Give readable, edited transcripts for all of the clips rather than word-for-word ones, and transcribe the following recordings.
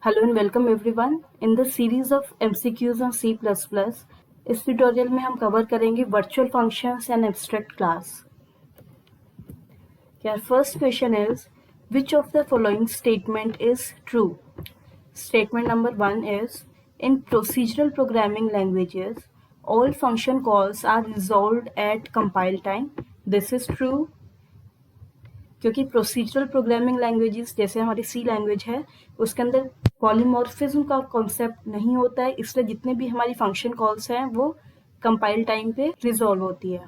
Hello and welcome everyone in the series of MCQs on C plus plus. इस tutorial में हम cover करेंगे virtual functions and abstract class. Your first question is, which of the following statement is true? Statement number 1 is, in procedural programming languages, all function calls are resolved at compile time. This is true. क्योंकि procedural programming languages जैसे हमारी सी language है उसके अंदर polymorphism का concept नहीं होता है, इसलिए जितने भी हमारी फंक्शन कॉल्स हैं वो कंपाइल टाइम पे रिजॉल्व होती है।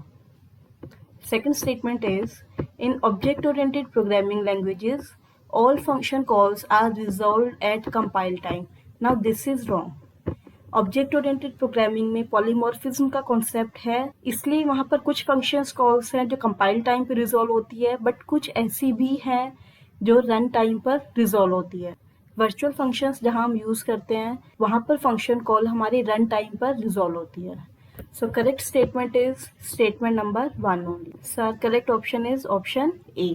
Second statement is, in object oriented programming languages all function calls are resolved at compile time. Now this is wrong. Object oriented programming में पॉलीमॉर्फिज्म का कॉन्सेप्ट है, इसलिए वहाँ पर कुछ फंक्शंस कॉल्स हैं जो कंपाइल टाइम पे रिजॉल्व होती है, बट कुछ ऐसी भी हैं जो रन टाइम पर रिजॉल्व होती है। वर्चुअल फंक्शंस जहाँ हम यूज़ करते हैं वहाँ पर फंक्शन कॉल हमारे रन टाइम पर रिजॉल्व होती है। So correct statement is statement number 1 only. Sir correct option is option A.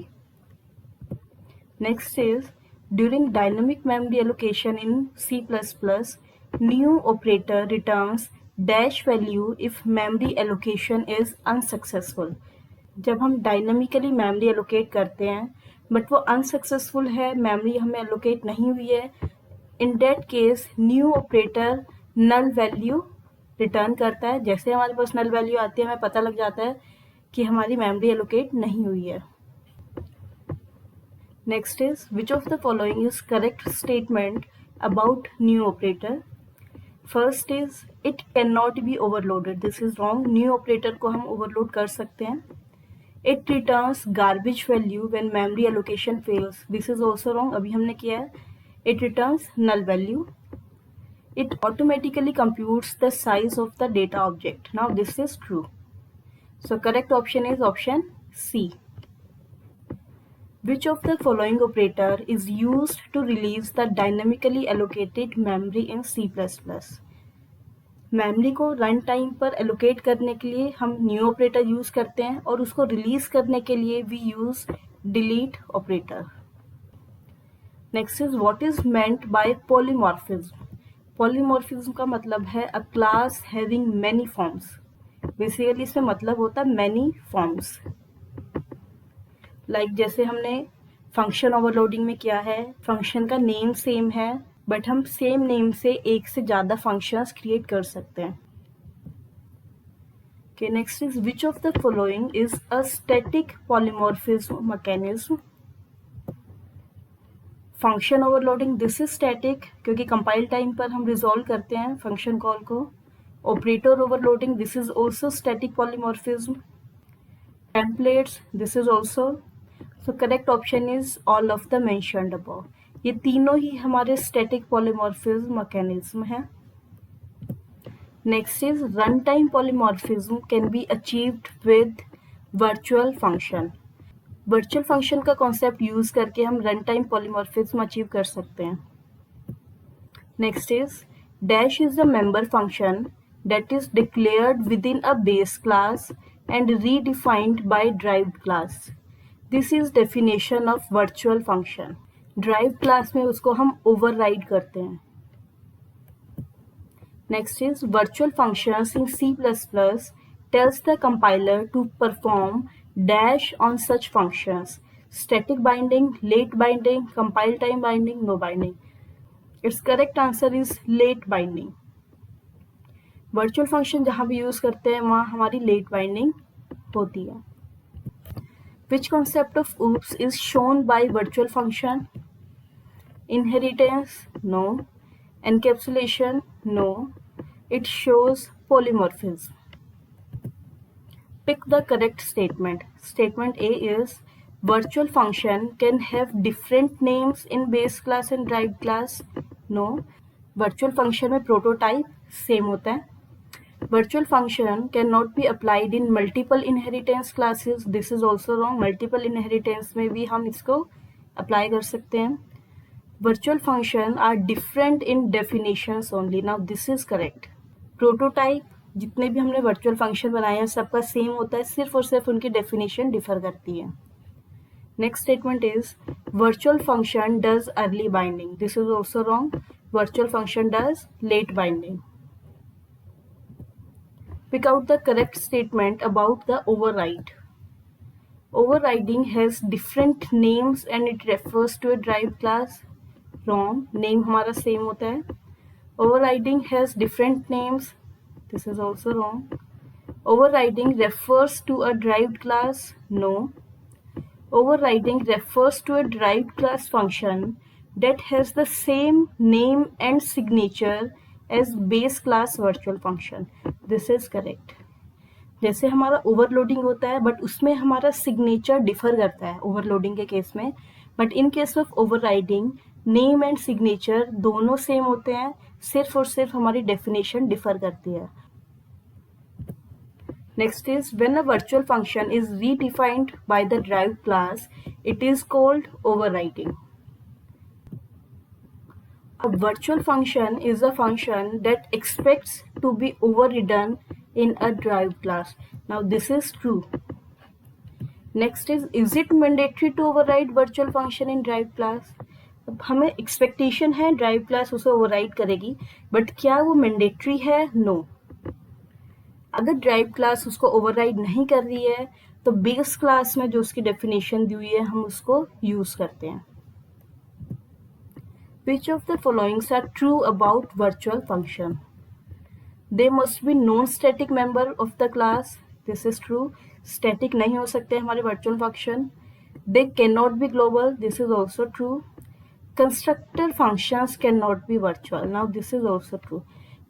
Next is, during dynamic memory allocation in C++, new operator returns dash value if memory allocation is unsuccessful. जब हम dynamically memory allocate करते हैं but वो unsuccessful है, memory हमें allocate नहीं हुई है, in that case new operator null value return करता है। जैसे हमारे पास नल वैल्यू आती है हमें पता लग जाता है कि हमारी मेमोरी एलोकेट नहीं हुई है। Next is, which of the following is correct statement about new operator? First is, it cannot be overloaded. This is wrong. New operator को हम overload कर सकते हैं. It returns garbage value when memory allocation fails. This is also wrong. अभी हमने किया है. It returns null value. It automatically computes the size of the data object. Now this is true. So correct option is option C. Which of the following operator is used to release the dynamically allocated memory in C++? Memory को run time पर allocate करने के लिए हम new operator use करते हैं और उसको रिलीज करने के लिए we use delete operator. Next is, what is meant by polymorphism? Polymorphism का मतलब है a class having many forms. Basically इसमें मतलब होता है मैनी फॉर्म्स। जैसे हमने फंक्शन ओवरलोडिंग में किया है, फंक्शन का नेम सेम है बट हम सेम नेम से एक से ज़्यादा फंक्शंस क्रिएट कर सकते हैं। Okay, next is, which of the following is a static polymorphism mechanism? Function overloading, this is static क्योंकि कंपाइल टाइम पर हम रिजॉल्व करते हैं फंक्शन कॉल को। Operator overloading, this is also static polymorphism. Templates, this is also. So correct option is all of the mentioned above. ये तीनों ही हमारे static polymorphism mechanism है। Next is, run time polymorphism can be achieved with virtual function. Virtual function का concept use करके हम run time polymorphism achieve कर सकते हैं। Next is, dash is the member function that is declared within a base class and redefined by derived class. This is definition of virtual function. Derived class में उसको हम override करते हैं. Next is, virtual functions in C++ tells the compiler to perform dash on such functions. Static binding, late binding, compile time binding, no binding. Its correct answer is late binding. Virtual function जहाँ भी use करते हैं वहाँ हमारी late binding होती है। Which concept of oops is shown by virtual function? Inheritance, no. Encapsulation, no. It shows polymorphism. Pick the correct statement. Statement A is, virtual function can have different names in base class and derived class. No. virtual function में prototype same होता है। virtual function cannot be applied in multiple inheritance classes. This is also wrong. multiple inheritance में भी हम इसको apply कर सकते हैं। virtual function are different in definitions only. Now this is correct. Prototype जितने भी हमने virtual function बनाए हैं सबका सेम होता है, सिर्फ और सिर्फ उनकी डेफिनेशन डिफर करती है। Next statement is, virtual function does early binding. This is also wrong. virtual function does late binding. Pick out the correct statement about the override. Overriding has different names and it refers to a derived class. Wrong. Name हमारा same होता है. Overriding has different names. This is also wrong. Overriding refers to a derived class. No. Overriding refers to a derived class function that has the same name and signature as base class virtual function. This is correct. जैसे हमारा overloading होता है but उसमें हमारा signature differ करता है overloading के case में, but in case of overriding name and signature दोनों सेम होते हैं, सिर्फ और सिर्फ हमारी डेफिनेशन डिफर करती है. Next is when a virtual function is redefined by the derived class, it is called overriding. A virtual function is a function that expects to be overridden in a derived class. Now this is true. Next is it mandatory to override virtual function in derived class? अब हमें expectation है derived class उसे override करेगी, but क्या वो mandatory है? No. अगर drive class उसको ओवरराइड नहीं कर रही है तो बेस क्लास में जो उसकी डेफिनेशन दी हुई है हम उसको यूज करते हैं. Which of the followings are true about virtual function? They must be non-static member of the class. This is true. Static नहीं हो सकते हमारे virtual function. They cannot be global. This is also true. Constructor functions cannot be virtual. Now this is also true.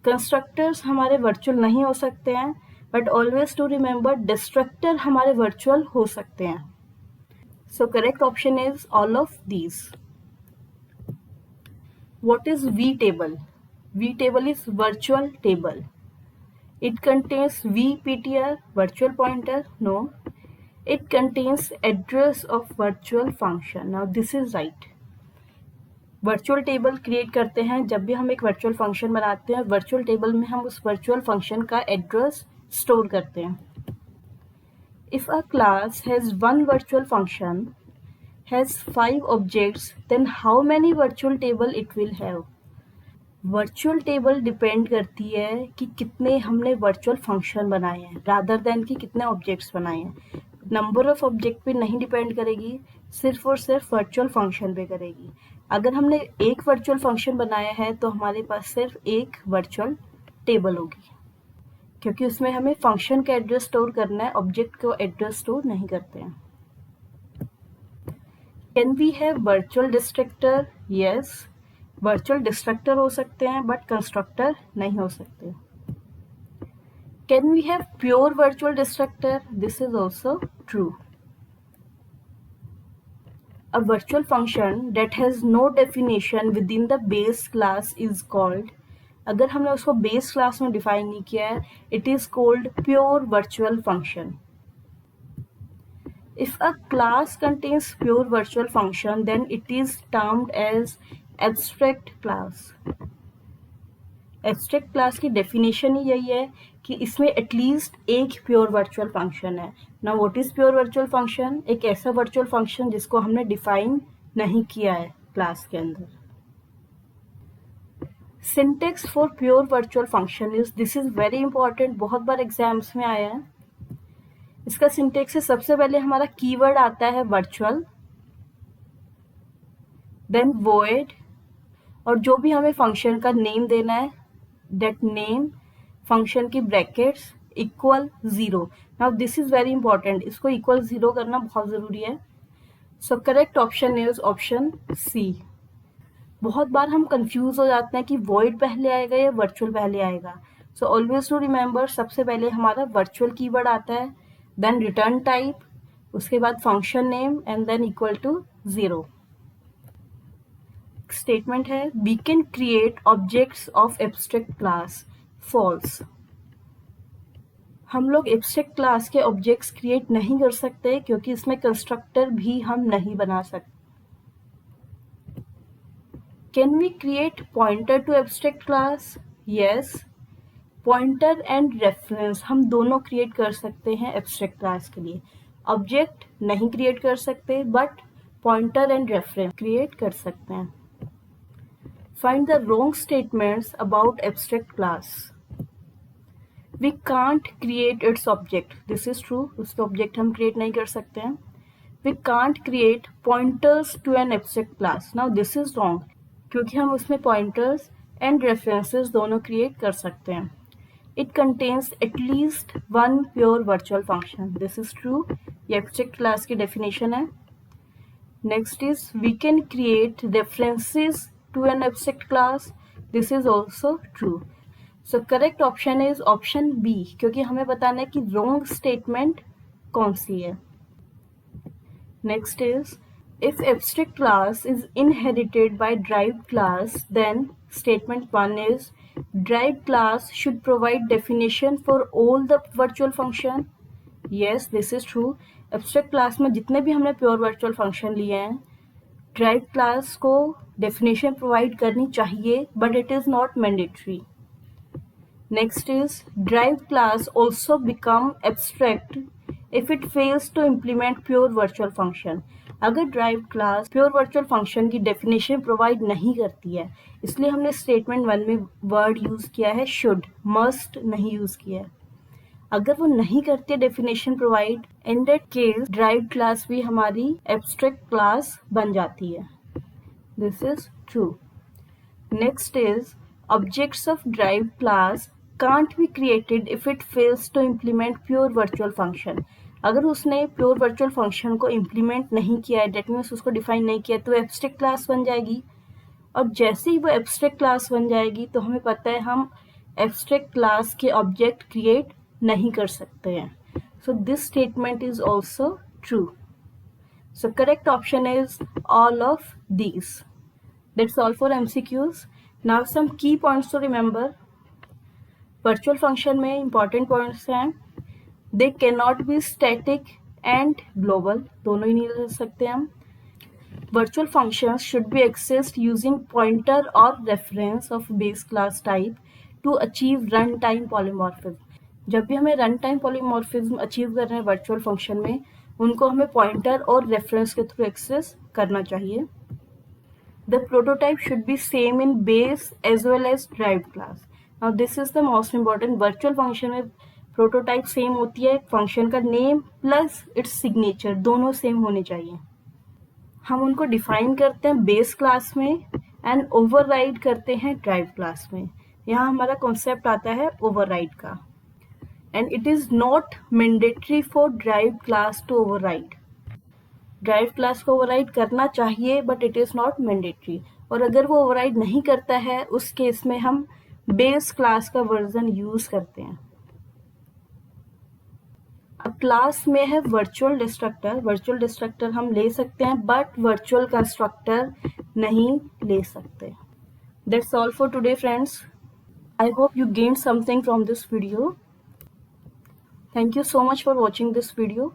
Constructors हमारे virtual नहीं हो सकते हैं, but always to remember destructor हमारे वर्चुअल हो सकते हैं. So correct option is all of these. What is V table? V table is virtual table. It contains V PTR virtual pointer. No, it contains address of virtual function. Now this is right. Virtual table create करते हैं जब भी हम एक virtual function बनाते हैं. Virtual table में हम उस वर्चुअल फंक्शन का एड्रेस स्टोर करते हैं. If a class has one virtual function has 5 objects, then how many virtual table it will have? Virtual table depend करती है कि कितने हमने वर्चुअल फंक्शन बनाए हैं रादर देन कि कितने ऑब्जेक्ट्स बनाए हैं. नंबर ऑफ ऑब्जेक्ट पे नहीं डिपेंड करेगी, सिर्फ और सिर्फ वर्चुअल फंक्शन पे करेगी. अगर हमने एक वर्चुअल फंक्शन बनाया है तो हमारे पास सिर्फ एक वर्चुअल टेबल होगी, क्योंकि उसमें हमें फंक्शन का एड्रेस स्टोर करना है, ऑब्जेक्ट को एड्रेस स्टोर नहीं करते हैं. Can we have virtual destructor? Yes, virtual destructor हो सकते हैं बट कंस्ट्रक्टर नहीं हो सकते. Can we have pure virtual destructor? This is also true. A virtual function that has no definition within the base class is called, अगर हमने उसको base class में define नहीं किया है, it is called pure virtual function. If a class contains pure virtual function, then it is termed as abstract class. Abstract class की definition ही यही है कि इसमें एटलीस्ट एक प्योर वर्चुअल फंक्शन है. Now what is pure virtual function? एक ऐसा virtual function जिसको हमने डिफाइन नहीं किया है क्लास के अंदर. Syntax for pure virtual function is, this is very important, बहुत बार एग्जाम्स में आया है. इसका सिंटेक्स है, सबसे पहले हमारा कीवर्ड आता है वर्चुअल, देन वॉइड, और जो भी हमें फंक्शन का नेम देना है that name, फंक्शन की brackets equal 0. Now this is very important, इसको इक्वल 0 करना बहुत ज़रूरी है. So correct option is option C. बहुत बार हम कंफ्यूज हो जाते हैं कि वॉइड पहले आएगा या वर्चुअल पहले आएगा. सो ऑलवेज टू रिमेंबर, सबसे पहले हमारा वर्चुअल कीवर्ड आता है, देन रिटर्न टाइप, उसके बाद function name and then equal to 0. Statement है, we can create objects of abstract class. False. हम लोग एब्स्ट्रैक्ट क्लास के ऑब्जेक्ट्स क्रिएट नहीं कर सकते क्योंकि इसमें कंस्ट्रक्टर भी हम नहीं बना सकते. Can we create pointer to abstract class? Yes, pointer and reference हम दोनों क्रिएट कर सकते हैं एब्स्ट्रैक्ट क्लास के लिए. ऑब्जेक्ट नहीं क्रिएट कर सकते but pointer and reference create कर सकते हैं. Find the wrong statements about abstract class. We can't create its object. This is true. उसका object हम create नहीं कर सकते हैं. We can't create pointers to an abstract class. Now this is wrong, क्योंकि हम उसमें pointers and references दोनों create कर सकते हैं. It contains at least one pure virtual function. This is true. ये abstract class की definition है. Next is we can create references to an abstract class. This is also true. So correct option is option B, क्योंकि हमें बताना है कि wrong statement कौन सी है. Next is if abstract class is inherited by derived class, then statement 1 is derived class should provide definition for all the virtual function. Yes, this is true. Abstract class में जितने भी हमने pure virtual function लिए हैं, derived class को definition provide करनी चाहिए, but it is not mandatory. Next is derived class also become abstract if it fails to implement pure virtual function. अगर derived class pure virtual function की definition provide नहीं करती है, इसलिए हमने statement 1 में word use किया है should, must नहीं use किया है. अगर वो नहीं करते definition provide, in that case derived class भी हमारी एब्स्ट्रैक्ट क्लास बन जाती है. This is true. Next is objects of derived class can't be created if it fails to implement pure virtual function. अगर उसने प्योर वर्चुअल फंक्शन को implement नहीं किया है, डेट मीन्स उसको डिफाइन नहीं किया, तो एब्स्ट्रैक्ट क्लास बन जाएगी. और जैसे ही वो एब्स्ट्रैक्ट क्लास बन जाएगी तो हमें पता है हम एब्स्ट्रैक्ट क्लास के ऑब्जेक्ट क्रिएट नहीं कर सकते हैं. So this statement is also true. So correct option is all of these. That's all for MCQs. Now some key points to remember. Virtual function में इंपॉर्टेंट पॉइंट्स हैं. They can not be static and global, दोनों ही नहीं रह सकते हम. Virtual functions should be accessed using pointer or reference of base class type to achieve runtime polymorphism. जब भी हमें runtime polymorphism अचीव कर रहे हैं वर्चुअल फंक्शन में, उनको हमें पॉइंटर और रेफरेंस के थ्रू एक्सेस करना चाहिए. The prototype should be same in base as well as derived class. Now this is the most important. Virtual function में प्रोटोटाइप सेम होती है, फंक्शन का नेम प्लस इट्स सिग्नेचर दोनों same होने चाहिए. हम उनको डिफाइन करते हैं बेस क्लास में एंड ओवरराइड करते हैं ड्राइव क्लास में. यहाँ हमारा कॉन्सेप्ट आता है ओवरराइड का. And it is not mandatory for drive class to override. Drive class को ओवरराइड करना चाहिए but it is not mandatory. और अगर वो ओवरराइड नहीं करता है उस केस में हम बेस क्लास का वर्जन यूज़ करते हैं. अब क्लास में है वर्चुअल डिस्ट्रक्टर. वर्चुअल डिस्ट्रक्टर हम ले सकते हैं बट वर्चुअल कंस्ट्रक्टर नहीं ले सकते. That's all for today friends. I hope you gained something from this video. Thank you so much for watching this video.